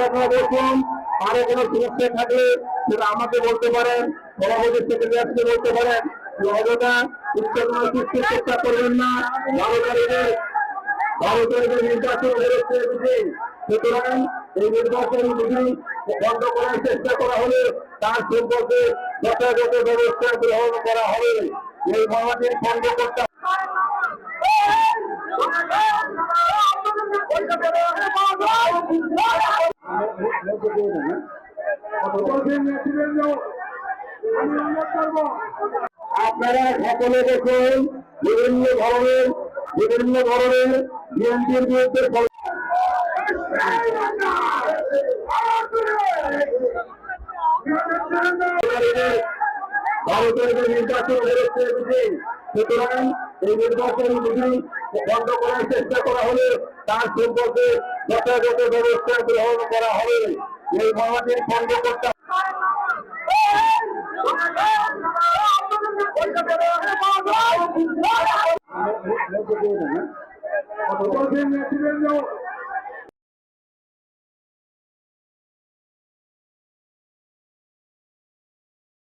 আপনারা বলছেন আরো কোনো সমস্যা থাকলে সেটা আমাকে বলতে পারেন, সভাপতি সেক্রেটারিকে বলতে পারেন। অযথা উত্তেজনা সৃষ্টির চেষ্টা করবেন না। 12 তারিখের নির্বাচন বেরোচ্ছে বুঝি। সুতরাং এই নির্বাচন বুঝি বন্ধ করার চেষ্টা করা হলে তার সম্পর্কে যথাযথ ব্যবস্থা গ্রহণ করা হবে। এই মহামারীর বন্ধ করতে আপনারা সকলে দেখুন বিভিন্ন ধরনের বিএনপির বিরুদ্ধে ভারতের নির্বাচন বেরোচ্ছে বুঝি। সুতরাং এই নির্বাচন বুঝি বন্ধ করার চেষ্টা করা হলে তার সম্পর্কে যথাযথ ব্যবস্থা গ্রহণ করা হবে। এই মহামারীর বন্ধ করতে